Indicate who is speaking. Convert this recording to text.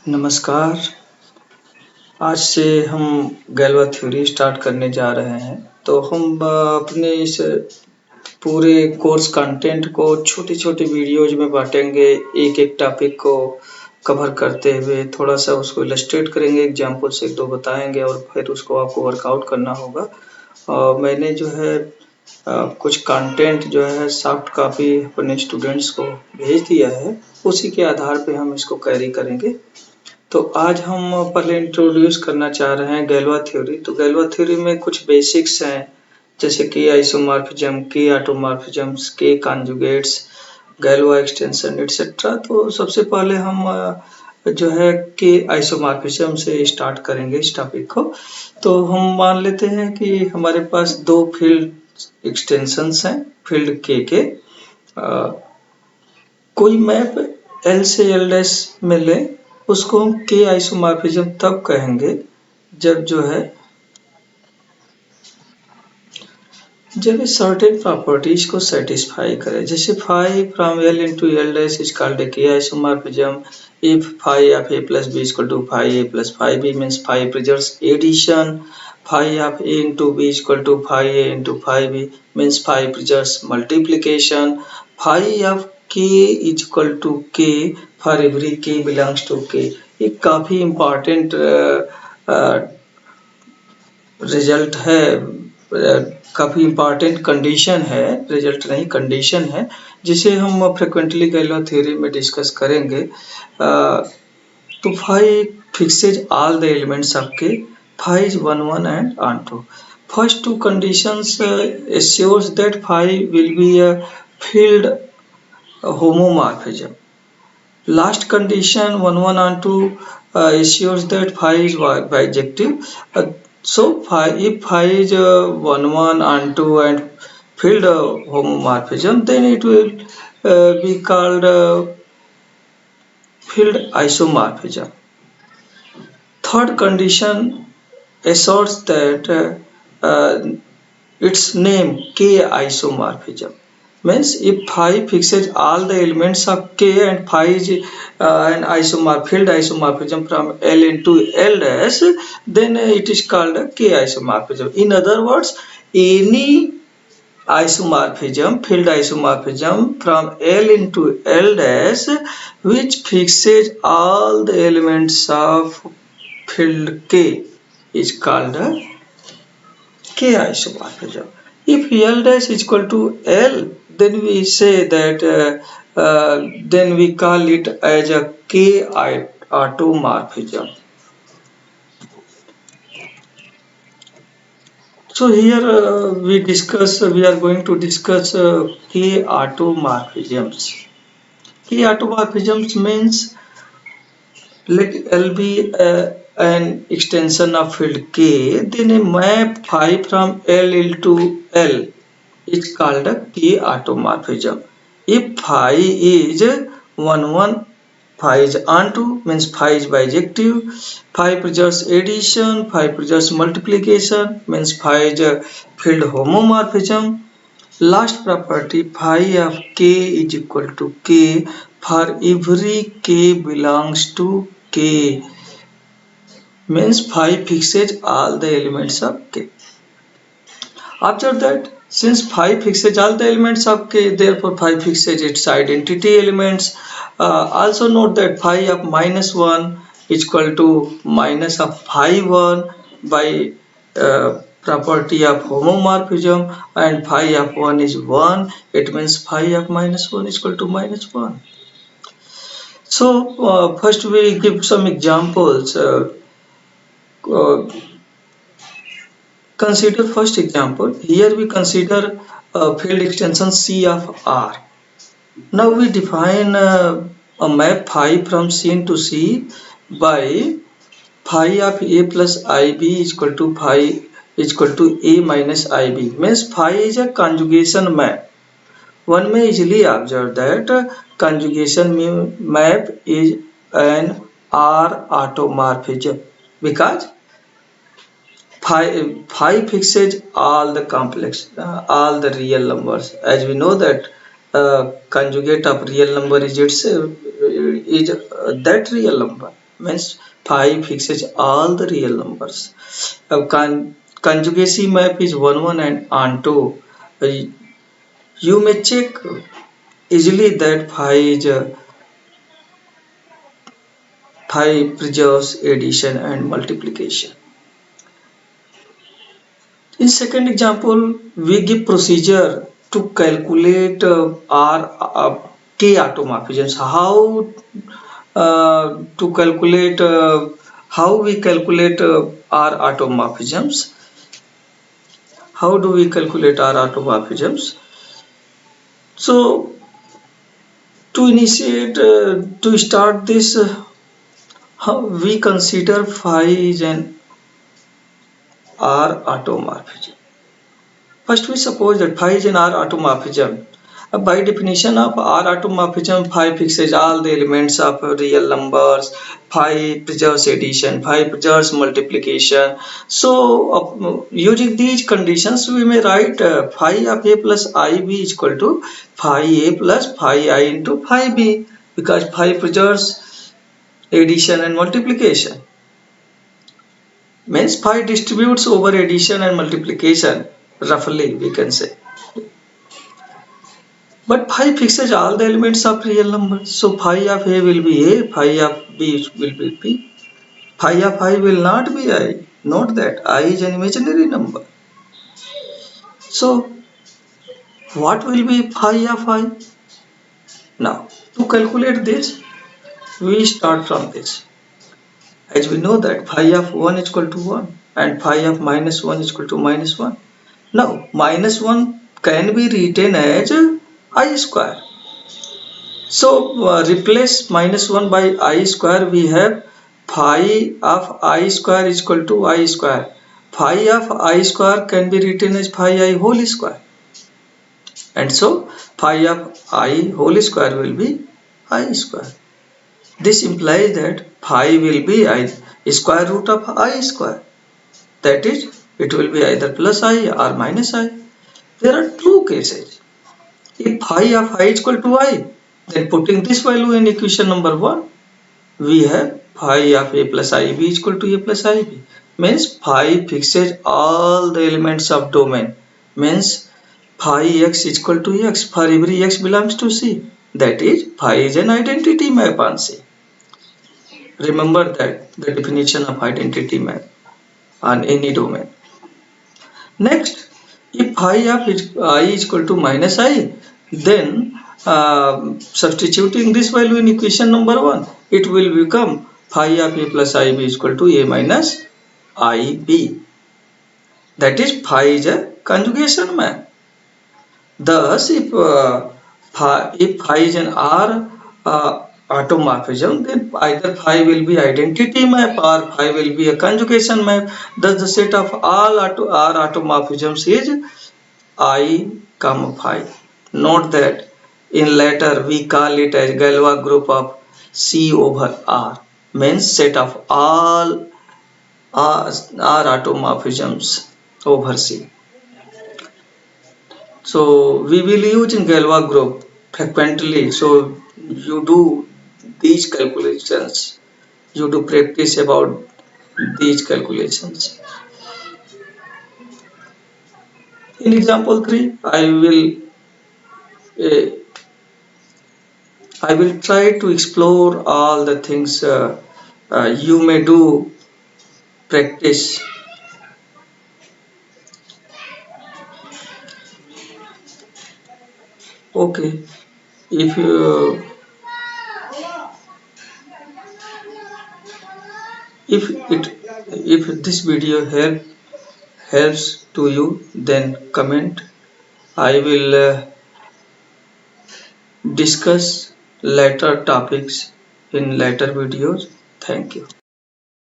Speaker 1: नमस्कार। आज से हम गैल्वा थ्योरी स्टार्ट करने जा रहे हैं। तो हम अपने इस पूरे कोर्स कंटेंट को छोटी-छोटी वीडियोज़ में बाँटेंगे। एक-एक टॉपिक को कवर करते हुए थोड़ा-सा उसको इलस्ट्रेट करेंगे, एग्ज़ाम्पल से 1-2 बताएँगे और फिर उसको आपको वर्कआउट करना होगा। मैंने जो है कुछ कंटेंट जो है सॉफ्ट कॉपी अपने स्टूडेंट्स को भेज दिया है, उसी के आधार पे हम इसको कैरी करेंगे। तो आज हम पहले इंट्रोड्यूस करना चाह रहे हैं गैल्वा थ्योरी। तो गैल्वा थ्योरी में कुछ बेसिक्स हैं, जैसे कि आइसोमॉर्फिज्म, के ऑटोमॉर्फिज्म्स, के कॉन्जुगेट्स, गैल्वा एक्सटेंशन एटसेट्रा। तो सबसे पहले हम जो है के आइसोमॉर्फिज्म से स्टार्ट करेंगे इस टॉपिक को। तो हम मान लेते हैं कि हमारे पास 2 फील्ड एक्सटेंशंस हैं, फील्ड के कोई मैप L से L' में लें, उसको हम के आइसोमॉर्फिज्म तब कहेंगे जब जो है जब ये सर्टेन प्रॉपर्टीज को सेटिस्फाई करे। जैसे phi from L into L' is called a K isomorphism. If phi of A plus B is equal to phi A plus phi B means phi preserves addition. Phi of A into B is equal to phi A into phi B means phi preserves multiplication. Phi of K is equal to K for every K belongs to K. ये काफी important result है, काफ़ी important condition है, result नहीं condition है, जिसे हम frequently गैल्वा theory में डिस्कस करेंगे। तो phi fixes all the elements of K. Phi is 1 1 and onto. First two conditions assures that phi will be a field homomorphism. Last condition 1 1 onto assures that phi is bijective. So if phi is 1 1 onto and field homomorphism, then it will be called field isomorphism. Third condition asserts that its name K isomorphism. Means if phi fixes all the elements of K and phi is an field isomorphism from L into L', then it is called a K isomorphism. In other words, any isomorphism, field isomorphism from L into L' which fixes all the elements of field K is called a K isomorphism. If L' is equal to L, then we say that then we call it as a K automorphism. So here we are going to discuss K automorphisms. K automorphisms means let L be an extension of field K, then a map phi from L into L is called a K automorphism. If phi is 1 1, phi is onto means phi is bijective. Phi preserves addition, phi preserves multiplication means phi is a field homomorphism. Last property phi of K is equal to K for every K belongs to K means phi fixes all the elements of K. After that, since phi fixes all the elements of K, therefore phi fixes its identity elements. Also note that phi of -1 is equal to minus of phi 1 by property of homomorphism, and phi of 1 is 1. It means phi of -1 is equal to -1. So first we give some examples. Consider first example. Here we consider field extension C of R. Now we define a map phi from C to C by phi of A plus IB is equal to phi is equal to A minus IB. Means phi is a conjugation map. One may easily observe that conjugation map is an R automorphism because phi fixes all the complex, all the real numbers. As we know that conjugate of real number is itself is that real number. means phi fixes all the real numbers. Conjugacy map is 1 1 and onto. Uh, you may check easily that phi preserves addition and multiplication. In second example, we give procedure to calculate our k automorphisms. To calculate how we calculate our automorphisms. How do we calculate our automorphisms? So to initiate, to start this, how we consider phi is an R automorphism. First, we suppose that phi is an R automorphism. By definition of R automorphism, phi fixes all the elements of real numbers. Phi preserves addition. Phi preserves multiplication. So, using these conditions, we may write phi of A plus IB is equal to phi A plus phi I into phi B, because phi preserves addition and multiplication. Means phi distributes over addition and multiplication, roughly we can say. But phi fixes all the elements of real numbers. So phi of A will be A, phi of B will be B. Phi of I will not be I. Note that I is an imaginary number. So what will be phi of I? Now to calculate this, we start from this. As we know that phi of 1 is equal to 1 and phi of minus 1 is equal to minus 1. Now minus 1 can be written as I square. So replace minus 1 by I square, we have phi of I square is equal to I square. Phi of I square can be written as phi I whole square. And so phi of I whole square will be I square. This implies that phi will be I square root of I square. That is, it will be either plus I or minus I. There are two cases. If phi of I is equal to I, then putting this value in equation number 1, we have phi of A plus IB is equal to A plus IB. Means phi fixes all the elements of domain. Means phi x is equal to x for every x belongs to C. That is, phi is an identity map on C. Remember that the definition of identity map on any domain. Next, if phi of I is equal to minus I, then substituting this value in equation number 1, it will become phi of A plus IB is equal to A minus IB. That is, phi is a conjugation map. Thus, if phi is an R automorphism, then either phi will be identity map or phi will be a conjugation map. Thus, the set of all R automorphisms is I, phi. Note that in later we call it as Galois group of C over R. Means set of all R automorphisms over C. So we will use in Galois group frequently. So you do these calculations. You do practice about these calculations. In example 3, uh, I will try to explore all the things you may do practice. Okay, if you if it if this video helps to you, then comment. I will discuss later topics in later videos. Thank you.